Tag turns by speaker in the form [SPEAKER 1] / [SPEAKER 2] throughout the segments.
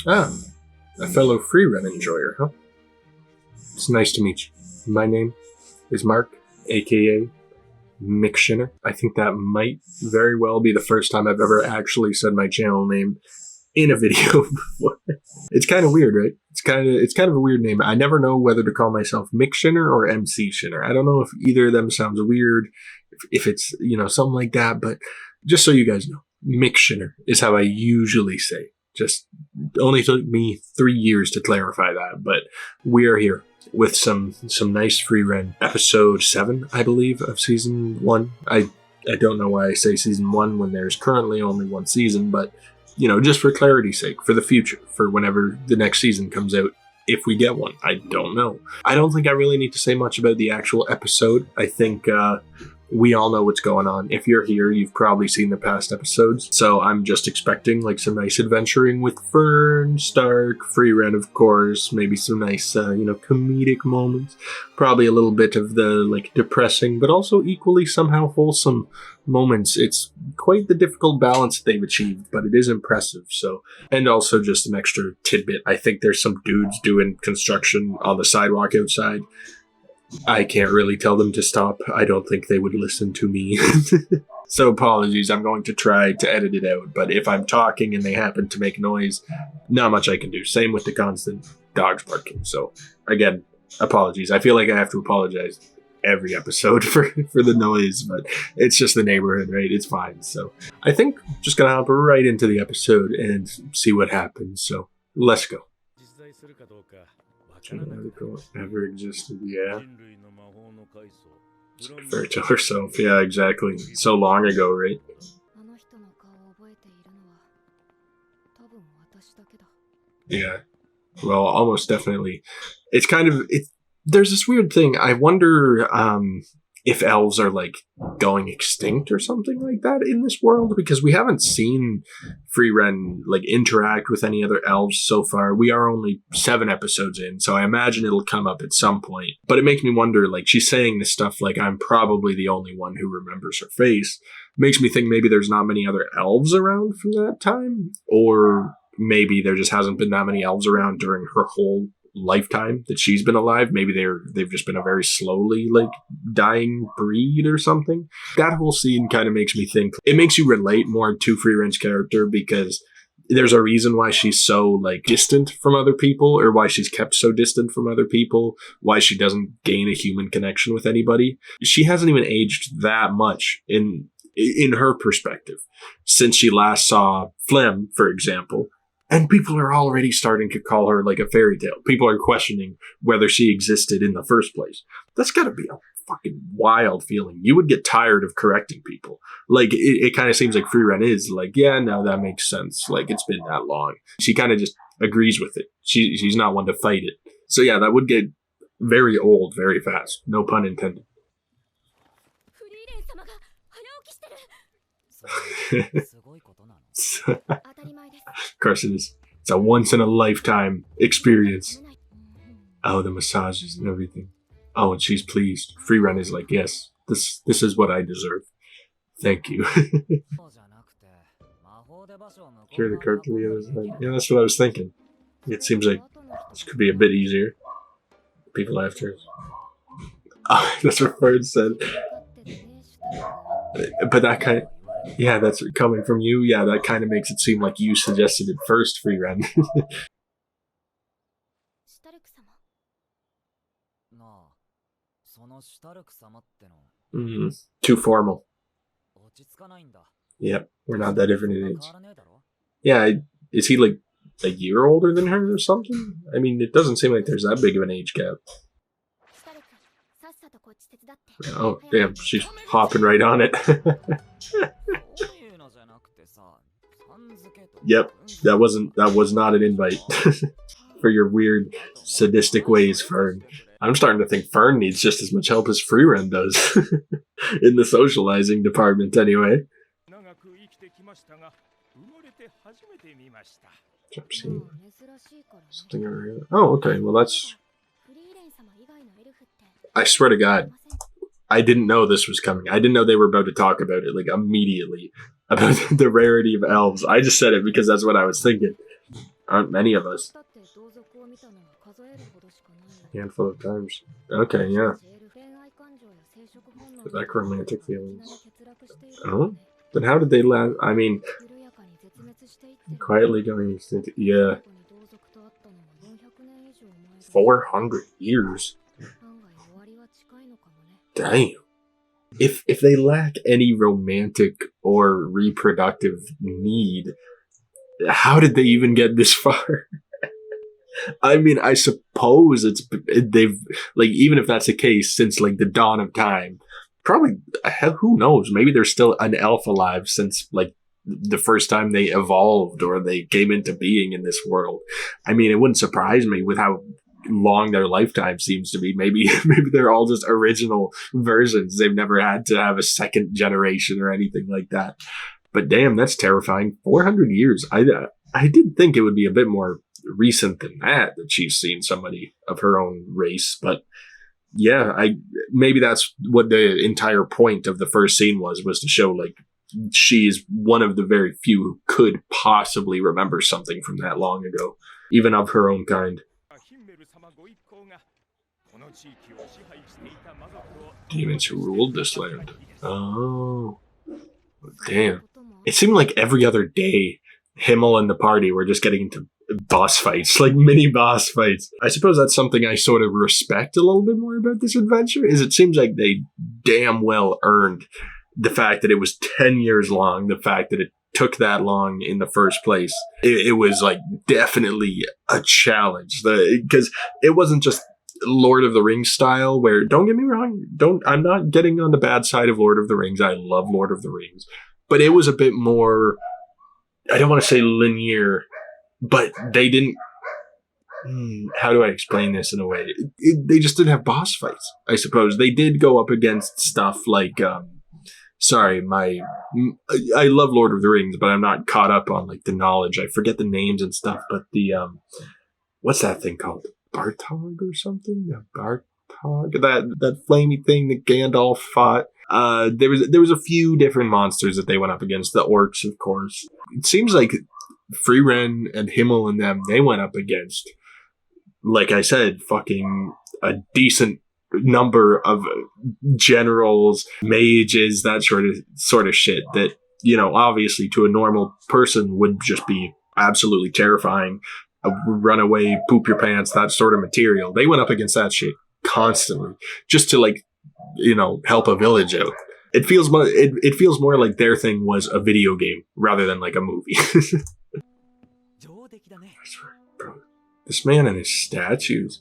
[SPEAKER 1] Ah, a fellow Frieren enjoyer, huh? It's nice to meet you. My name is Mark, aka Mick Shinner. I think that might very well be the first time I've ever actually said my channel name in a video before. It's kind of weird, right? It's kind of a weird name. I never know whether to call myself Mick Shinner or MC Shinner. I don't know if either of them sounds weird, if it's, something like that, but just so you guys know, Mick Shinner is how I usually say. Just only took me 3 years to clarify that, but we are here with some nice Frieren. Episode 7, I believe, of season 1. I don't know why I say season 1 when there's currently only one season, but just for clarity's sake, for the future, for whenever the next season comes out, if we get one, I don't know. I don't think I really need to say much about the actual episode. I think we all know what's going on. If you're here, you've probably seen the past episodes. So I'm just expecting some nice adventuring with Fern, Stark, Frieren, of course. Maybe some nice, comedic moments. Probably a little bit of the depressing, but also equally somehow wholesome moments. It's quite the difficult balance that they've achieved, but it is impressive. So, and also just an extra tidbit. I think there's some dudes doing construction on the sidewalk outside. I can't really tell them to stop. I don't think they would listen to me. So apologies, I'm going to try to edit it out. But if I'm talking and they happen to make noise, not much I can do. Same with the constant dogs barking. So again, apologies. I feel like I have to apologize every episode for the noise, but it's just the neighborhood, right? It's fine. So I think I'm just going to hop right into the episode and see what happens. So let's go. Article ever existed, yeah. Refer to herself, yeah, exactly. So long ago, right? Yeah. Well, almost definitely. It's kind of there's this weird thing. I wonder if elves are going extinct or something like that in this world, because we haven't seen Frieren interact with any other elves so far. We are only 7 episodes in, so I imagine it'll come up at some point. But it makes me wonder, she's saying this stuff I'm probably the only one who remembers her face. Makes me think maybe there's not many other elves around from that time, or maybe there just hasn't been that many elves around during her whole lifetime that she's been alive. Maybe they've just been a very slowly dying breed or something. That whole scene kind of makes me think, it makes you relate more to Frieren's character, because there's a reason why she's so distant from other people, or why she's kept so distant from other people, why she doesn't gain a human connection with anybody. She hasn't even aged that much in her perspective since she last saw Flem, for example. And people are already starting to call her a fairy tale. People are questioning whether she existed in the first place. That's gotta be a fucking wild feeling. You would get tired of correcting people. It kind of seems like Frieren is yeah, no, that makes sense. It's been that long. She kind of just agrees with it. She's not one to fight it. So yeah, that would get very old very fast. No pun intended. Of course it is. It's a once in a lifetime experience. Oh, the massages and everything. Oh, and she's pleased. Frieren is yes, this is what I deserve. Thank you. Cure the card to the other side. Yeah, that's what I was thinking. It seems like this could be a bit easier. People after. Oh, that's what Fern said. But that kind of... Yeah, that's coming from you. Yeah, that kind of makes it seem like you suggested it first, Frieren. Too formal. Yep, we're not that different in age. Yeah, is he a year older than her or something? I mean, it doesn't seem like there's that big of an age gap. Oh, damn, she's hopping right on it. Yep, that was not an invite for your weird sadistic ways, Fern. I'm starting to think Fern needs just as much help as Frieren does. In the socializing department, anyway. Something over here. Oh, okay, well that's... I swear to God, I didn't know this was coming. I didn't know they were about to talk about it immediately, about the rarity of elves. I just said it because that's what I was thinking. aren't many of us. Handful of times. Okay, yeah. Like romantic feelings. Oh? Then how did they last? I mean, quietly going extinct. Yeah. 400 years? Damn. If they lack any romantic or reproductive need, how did they even get this far? I mean, I suppose they've, like, even if that's the case, since like the dawn of time, probably, hell, who knows? Maybe there's still an elf alive since like the first time they evolved or they came into being in this world. I mean, it wouldn't surprise me with how long their lifetime seems to be. Maybe they're all just original versions. They've never had to have a second generation or anything like that. But damn, that's terrifying. 400 years. I did think it would be a bit more recent than that she's seen somebody of her own race. But yeah, maybe that's what the entire point of the first scene was to show like she is one of the very few who could possibly remember something from that long ago, even of her own kind. Demons who ruled this land. Oh, damn. It seemed like every other day, Himmel and the party were just getting into boss fights, like mini boss fights. I suppose that's something I sort of respect a little bit more about this adventure, is it seems like they damn well earned the fact that it was 10 years long, the fact that it took that long in the first place. It was like definitely a challenge, because it wasn't just Lord of the Rings style, where, don't get me wrong, I'm not getting on the bad side of Lord of the Rings. I love Lord of the Rings, but it was a bit more, I don't want to say linear, but they didn't, how do I explain this in a way? They just didn't have boss fights, I suppose. They did go up against stuff like, I love Lord of the Rings, but I'm not caught up on like the knowledge. I forget the names and stuff, but the, what's that thing called? Bartog or something? Bartog? That flamey thing that Gandalf fought. There was a few different monsters that they went up against. The orcs, of course. It seems like Frieren and Himmel and them, they went up against, like I said, fucking a decent number of generals, mages, that sort of shit that, you know, obviously to a normal person would just be absolutely terrifying. A runaway, poop your pants, that sort of material. They went up against that shit constantly just to, like, you know, help a village out. It feels more like their thing was a video game rather than like a movie. Bro, this man and his statues.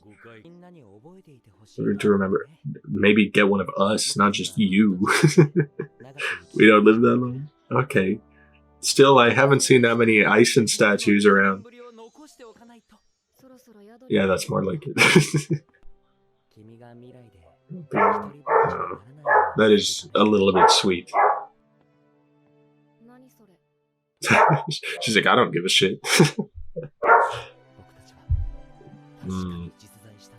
[SPEAKER 1] To remember, maybe get one of us, not just you. We don't live that long. Okay. Still, I haven't seen that many Ison statues around. Yeah, that's more like it. That is a little bit sweet. She's like, I don't give a shit.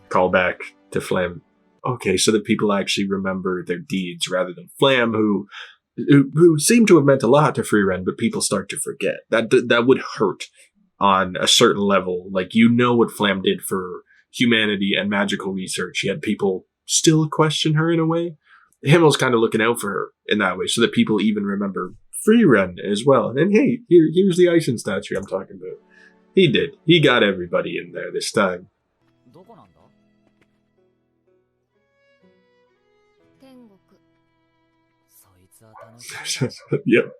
[SPEAKER 1] Call back to Flam. Okay, so that people actually remember their deeds rather than Flam, who seem to have meant a lot to Frieren, but people start to forget. That would hurt on a certain level. Like, you know what Flam did for humanity and magical research, yet people still question her in a way. Himmel's kind of looking out for her in that way, so that people even remember Frieren as well. And hey, here's the Ison statue I'm talking about. He did. He got everybody in there this time. Yep.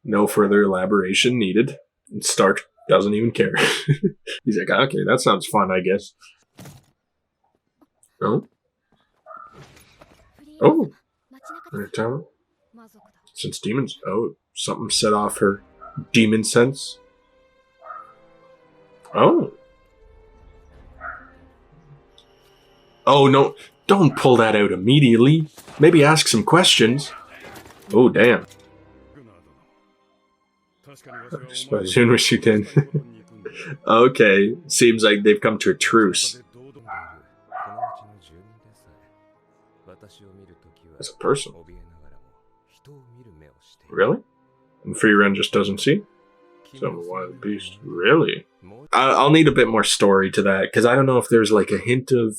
[SPEAKER 1] No further elaboration needed. Stark doesn't even care. He's like, okay, that sounds fun, I guess. Oh. Oh. Since demons. Oh, something set off her demon sense. Oh. Oh, no. Don't pull that out immediately. Maybe ask some questions. Oh, damn. Just as soon as she can. Okay. Seems like they've come to a truce. As a person. Really? And Frieren just doesn't see? Some wild beast. Really? I'll need a bit more story to that, because I don't know if there's like a hint of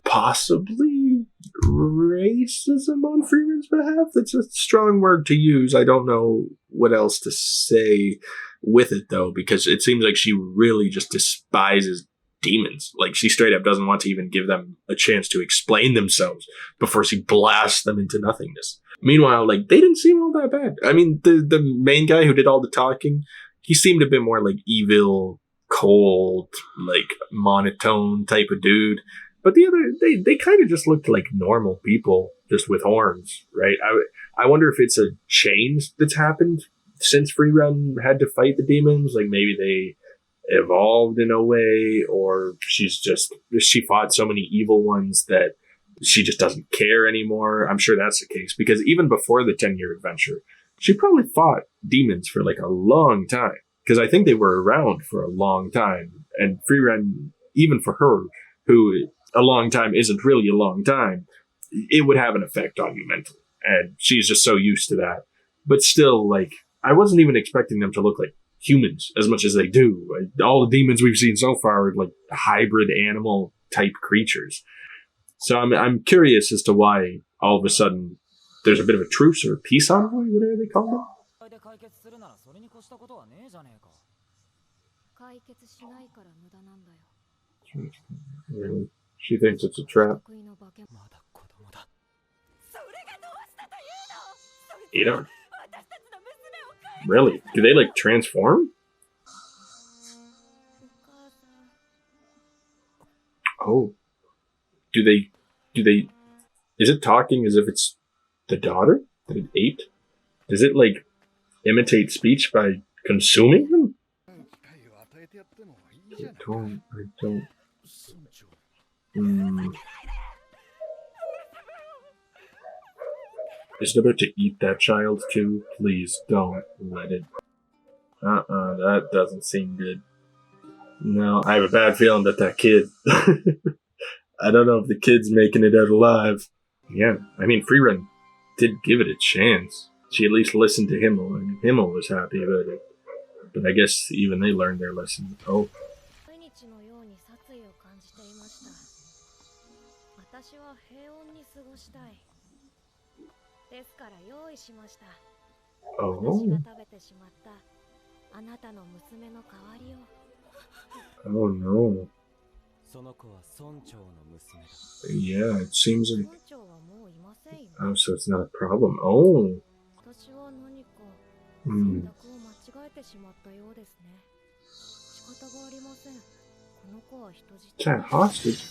[SPEAKER 1] possibly racism on Frieren's behalf. That's a strong word to use. I don't know what else to say with it, though, because it seems like she really just despises demons. Like, she straight up doesn't want to even give them a chance to explain themselves before she blasts them into nothingness. Meanwhile, like, they didn't seem all that bad. I mean, the main guy who did all the talking, he seemed a bit more like evil, cold, like monotone type of dude. But the other, they kind of just looked like normal people, just with horns, right? I wonder if it's a change that's happened since Frieren had to fight the demons. Like, maybe they evolved in a way, or she fought so many evil ones that she just doesn't care anymore. I'm sure that's the case, because even before the 10-year adventure, she probably fought demons for like a long time, because I think they were around for a long time. And Frieren, even for her, who a long time isn't really a long time, it would have an effect on you mentally. And she's just so used to that. But still, like, I wasn't even expecting them to look like humans as much as they do. All the demons we've seen so far are like hybrid animal type creatures. So I'm curious as to why all of a sudden there's a bit of a truce or a peace envoy, whatever they call it. Really? She thinks it's a trap. You know? Really? Do they like transform? Oh. Do they is it talking as if it's the daughter that it ate? Does it like imitate speech by consuming them? I don't. Is it about to eat that child too? Please don't let it. That doesn't seem good. No, I have a bad feeling that kid. I don't know if the kid's making it out alive. Yeah, I mean, Frieren did give it a chance. She at least listened to Himmel, and Himmel was happy about it. But I guess even they learned their lesson. Oh. Oh. Oh no. Yeah, it seems like... Oh, so it's not a problem. Oh. Is that hostage?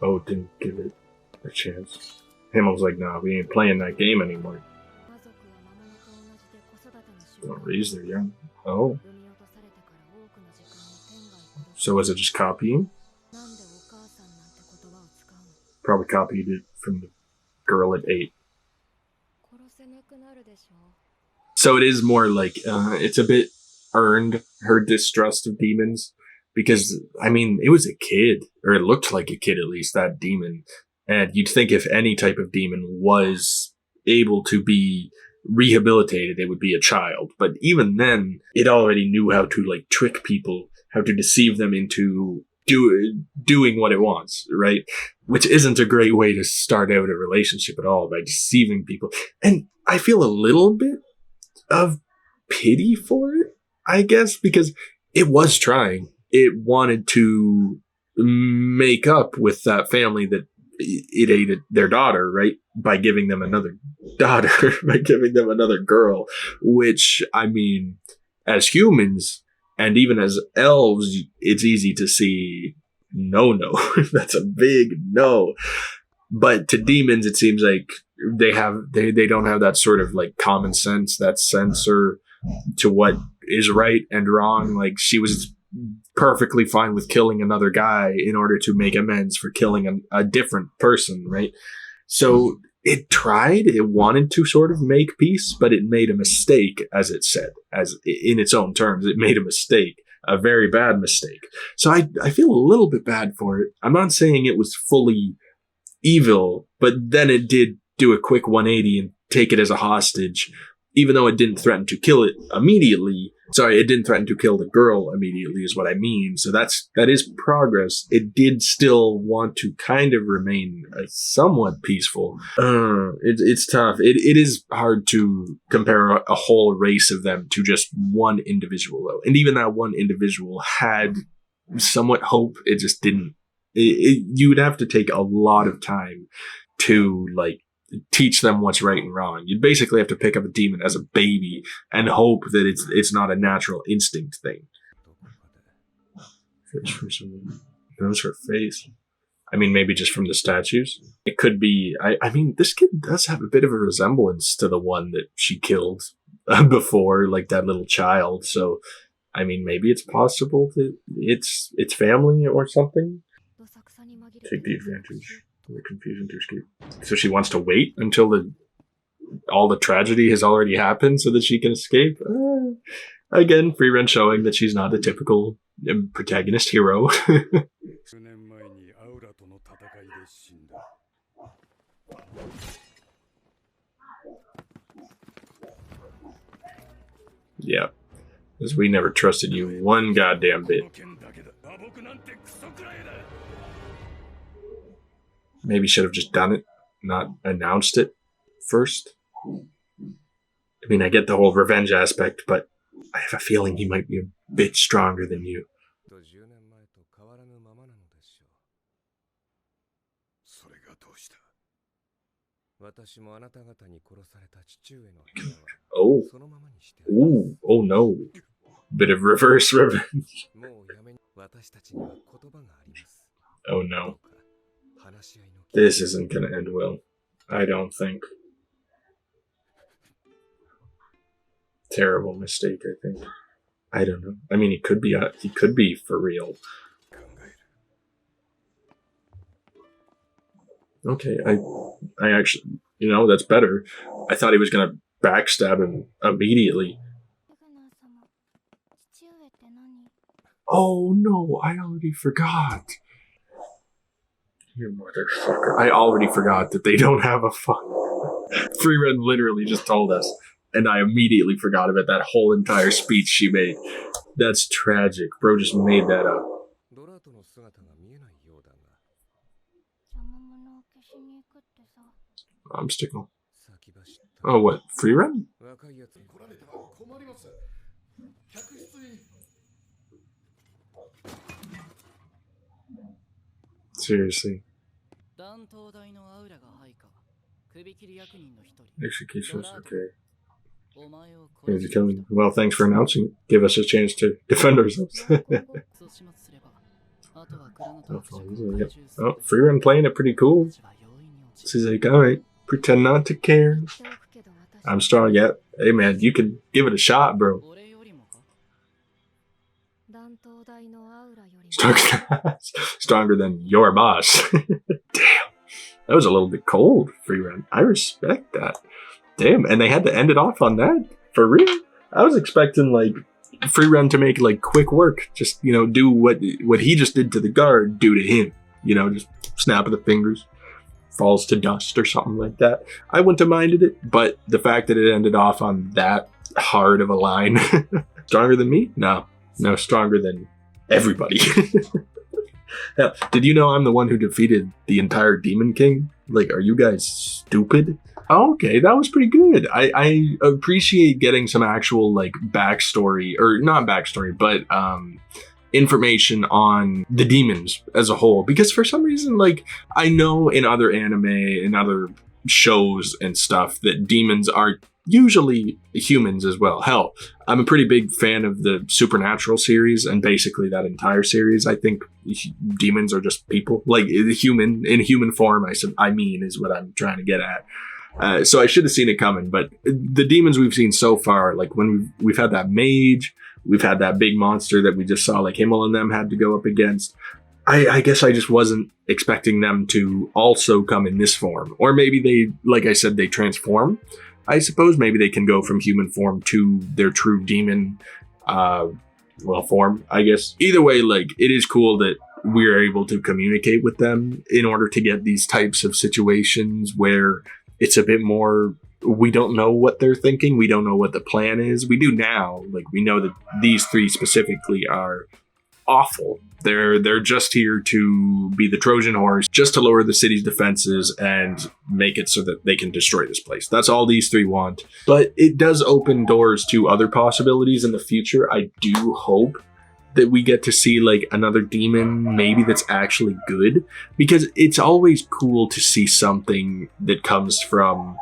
[SPEAKER 1] Oh, didn't give it a chance. Himmel's like, nah, we ain't playing that game anymore. Don't raise their young. Oh. So was it just copying? Probably copied it from the girl at 8. So it is more like, it's a bit earned, her distrust of demons. Because, I mean, it was a kid, or it looked like a kid at least, that demon. And you'd think if any type of demon was able to be rehabilitated, it would be a child. But even then, it already knew how to, like, trick people, how to deceive them into doing what it wants, right? Which isn't a great way to start out a relationship at all, by deceiving people. And I feel a little bit of pity for it, I guess, because it was trying. It wanted to make up with that family that it ate their daughter, right? By giving them another daughter, by giving them another girl, which, I mean, as humans, and even as elves, it's easy to see no. That's a big no. But to demons, it seems like they don't have that sort of like common sense, that sensor to what is right and wrong. Like, she was perfectly fine with killing another guy in order to make amends for killing a different person, right? So it wanted to sort of make peace, but it made a mistake, as it said, as in its own terms, it made a mistake, a very bad mistake. So I feel a little bit bad for it. I'm not saying it was fully evil, but then it did do a quick 180 and take it as a hostage, even though it didn't threaten to kill it immediately. Sorry, it didn't threaten to kill the girl immediately is what I mean. So that is progress. It did still want to kind of remain somewhat peaceful. It's tough. It is hard to compare a whole race of them to just one individual, though. And even that one individual had somewhat hope. It just didn't. You would have to take a lot of time to, like, teach them what's right and wrong. You'd basically have to pick up a demon as a baby and hope that it's not a natural instinct thing. Knows her face. I mean, maybe just from the statues. It could be. I mean, this kid does have a bit of a resemblance to the one that she killed before, like that little child. So, I mean, maybe it's possible that it's family or something. Take the advantage. The confusion to escape. So she wants to wait until all the tragedy has already happened so that she can escape. Again, Frieren showing that she's not a typical protagonist hero. Yeah, because we never trusted you one goddamn bit. Maybe should have just done it, not announced it first. I mean, I get the whole revenge aspect, but I have a feeling he might be a bit stronger than you. Oh. Ooh. Oh no. Bit of reverse revenge. Oh no. This isn't going to end well. I don't think. Terrible mistake, I think. I don't know. I mean, he could be for real. Okay, I actually, that's better. I thought he was going to backstab him immediately. Oh no, I already forgot. You motherfucker. I already forgot that they don't have a Frieren literally just told us, and I immediately forgot about that whole entire speech she made. That's tragic. Bro just made that up. Obstacle. Oh, what? Frieren? Seriously. Executions, okay. Well, thanks for announcing it. Give us a chance to defend ourselves. Oh, Frieren playing it pretty cool. She's like, alright, pretend not to care. I'm strong, yeah. Hey man, you can give it a shot, bro. Stronger than your boss. Damn. That was a little bit cold, Frieren. I respect that. Damn, and they had to end it off on that? For real? I was expecting, like, Frieren to make, like, quick work. Just, do what he just did to the guard, do to him. Just snap of the fingers. Falls to dust or something like that. I wouldn't have minded it, but the fact that it ended off on that hard of a line. Stronger than me? No, stronger than everybody. Hell, did you know I'm the one who defeated the entire Demon King? Like, are you guys stupid? Okay, that was pretty good. I appreciate getting some actual, like, backstory, or not backstory, but information on the demons as a whole, because for some reason, like, I know in other anime and other shows and stuff that demons are usually humans as well. Hell, I'm a pretty big fan of the Supernatural series and basically that entire series. I think demons are just people, like in human form. I mean, is what I'm trying to get at. So I should have seen it coming, but the demons we've seen so far, like when we've had that mage, we've had that big monster that we just saw, like Himmel and them had to go up against. I guess I just wasn't expecting them to also come in this form. Or maybe they, like I said, they transform. I suppose maybe they can go from human form to their true demon, form, I guess. Either way, like, it is cool that we're able to communicate with them in order to get these types of situations where it's a bit more we don't know what they're thinking. We don't know what the plan is. We do now. Like, we know that these three specifically are awful. They're just here to be the Trojan horse, just to lower the city's defenses and make it so that they can destroy this place. That's all these three want. But it does open doors to other possibilities in the future. I do hope that we get to see like another demon, maybe that's actually good, because it's always cool to see something that comes from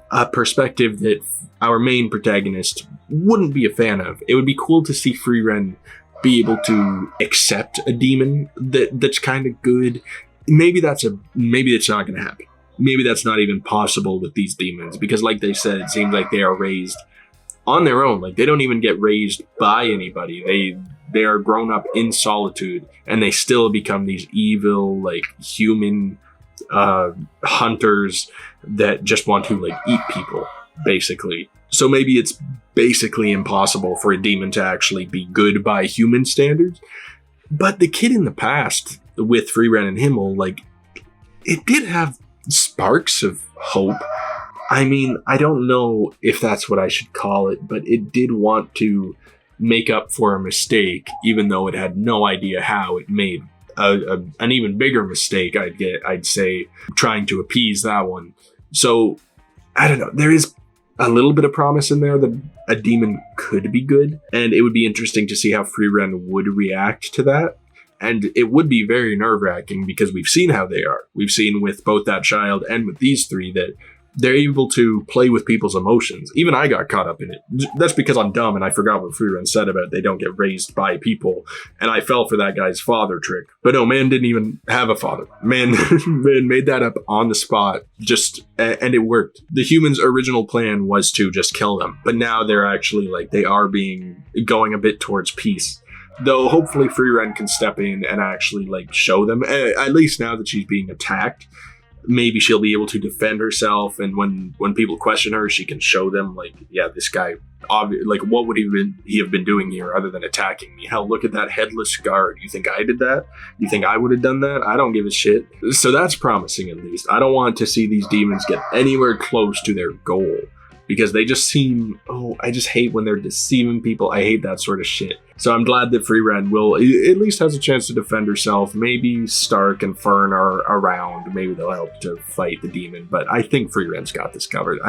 [SPEAKER 1] a perspective that our main protagonist wouldn't be a fan of. It would be cool to see Frieren be able to accept a demon that's kind of good. Maybe it's not going to happen. Maybe that's not even possible with these demons, because like they said, it seems like they are raised on their own. Like, they don't even get raised by anybody. They are grown up in solitude, and they still become these evil, like, human hunters that just want to like eat people, basically. So maybe it's basically impossible for a demon to actually be good by human standards. But the kid in the past with Frieren and Himmel, like, it did have sparks of hope. I mean, I don't know if that's what I should call it, but it did want to make up for a mistake, even though it had no idea how. It made an even bigger mistake, I'd say, trying to appease that one. So, I don't know. There is a little bit of promise in there that a demon could be good, and it would be interesting to see how Frieren would react to that. And it would be very nerve-wracking, because we've seen how they are. We've seen with both that child and with these three that they're able to play with people's emotions. Even I got caught up in it. That's because I'm dumb and I forgot what Frieren said about they don't get raised by people. And I fell for that guy's father trick. But no, man didn't even have a father. Man made that up on the spot. And it worked. The humans' original plan was to just kill them. But now they're actually like, they are going a bit towards peace. Though hopefully Frieren can step in and actually like show them, at least now that she's being attacked, maybe she'll be able to defend herself, and when people question her, she can show them like, yeah, this guy, like, what would he have been doing here other than attacking me? Hell, look at that headless guard. You think I did that? You think I would have done that? I don't give a shit. So that's promising, at least. I don't want to see these demons get anywhere close to their goal, because they just seem, I just hate when they're deceiving people. I hate that sort of shit. So I'm glad that Frieren will at least has a chance to defend herself. Maybe Stark and Fern are around. Maybe they'll help to fight the demon. But I think Frieren's got this covered.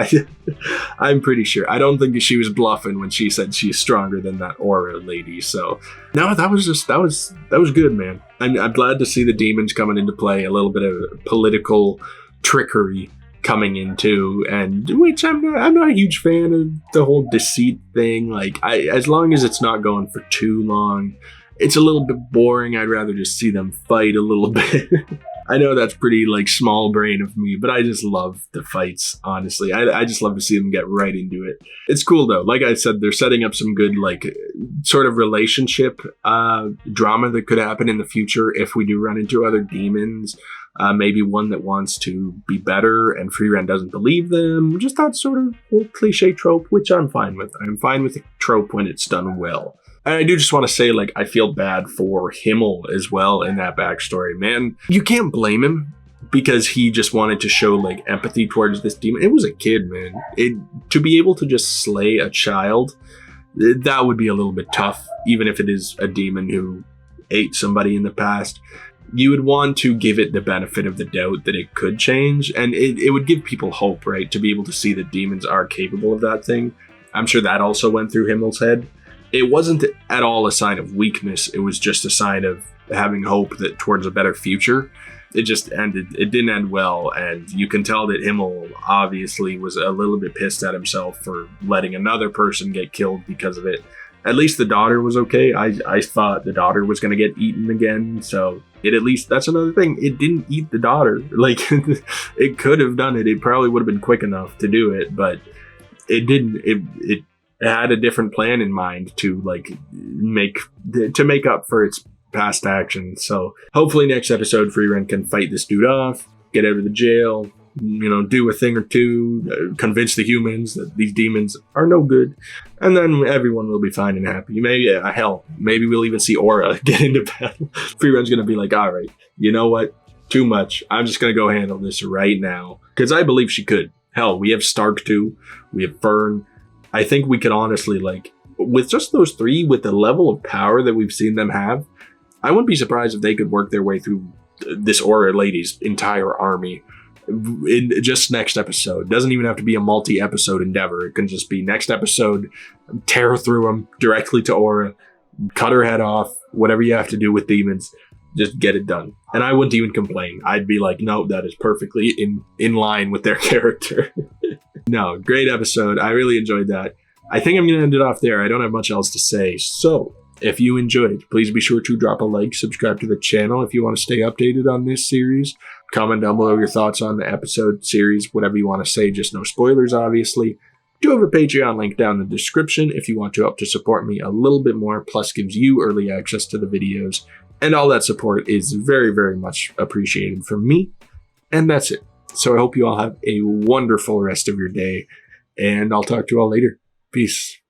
[SPEAKER 1] I'm pretty sure. I don't think she was bluffing when she said she's stronger than that aura lady. So no, that was good, man. I'm glad to see the demons coming into play. A little bit of political trickery coming into, and which I'm not a huge fan of the whole deceit thing. Like, as long as it's not going for too long, it's a little bit boring. I'd rather just see them fight a little bit. I know that's pretty like small brain of me, but I just love the fights, honestly. I just love to see them get right into it. It's cool though. Like I said, they're setting up some good like sort of relationship drama that could happen in the future if we do run into other demons. Maybe one that wants to be better and Frieren doesn't believe them. Just that sort of old cliche trope, which I'm fine with. I'm fine with the trope when it's done well. And I do just want to say, like, I feel bad for Himmel as well in that backstory. Man, you can't blame him, because he just wanted to show, like, empathy towards this demon. It was a kid, man. To be able to just slay a child, that would be a little bit tough, even if it is a demon who ate somebody in the past. You would want to give it the benefit of the doubt that it could change, and it would give people hope, right? To be able to see that demons are capable of that thing. I'm sure that also went through Himmel's head. It wasn't at all a sign of weakness. It was just a sign of having hope that towards a better future. It didn't end well, and you can tell that Himmel obviously was a little bit pissed at himself for letting another person get killed because of it. At least the daughter was okay. I thought the daughter was going to get eaten again, so that's another thing. It didn't eat the daughter. Like, it could have done it. It probably would have been quick enough to do it, but it didn't. It had a different plan in mind to make up for its past actions. So hopefully next episode, Frieren can fight this dude off, get out of the jail, do a thing or two, convince the humans that these demons are no good, and then everyone will be fine and happy. Maybe we'll even see Aura get into battle. Frieren's gonna be like, all right, you know what? Too much. I'm just gonna go handle this right now, because I believe she could. Hell, we have Stark too. We have Fern. I think we could honestly, like, with just those three, with the level of power that we've seen them have, I wouldn't be surprised if they could work their way through this Aura lady's entire army in just next episode. Doesn't even have to be a multi-episode endeavor. It can just be next episode, tear through them directly to Aura, cut her head off, whatever you have to do with demons, just get it done. And I wouldn't even complain. I'd be like, no, that is perfectly in line with their character. No, great episode. I really enjoyed that. I think I'm going to end it off there. I don't have much else to say. So if you enjoyed, please be sure to drop a like, subscribe to the channel if you want to stay updated on this series. Comment down below your thoughts on the episode, series, whatever you want to say. Just no spoilers, obviously. Do have a Patreon link down in the description if you want to help to support me a little bit more, plus gives you early access to the videos. And all that support is very, very much appreciated from me. And that's it. So I hope you all have a wonderful rest of your day, and I'll talk to you all later. Peace.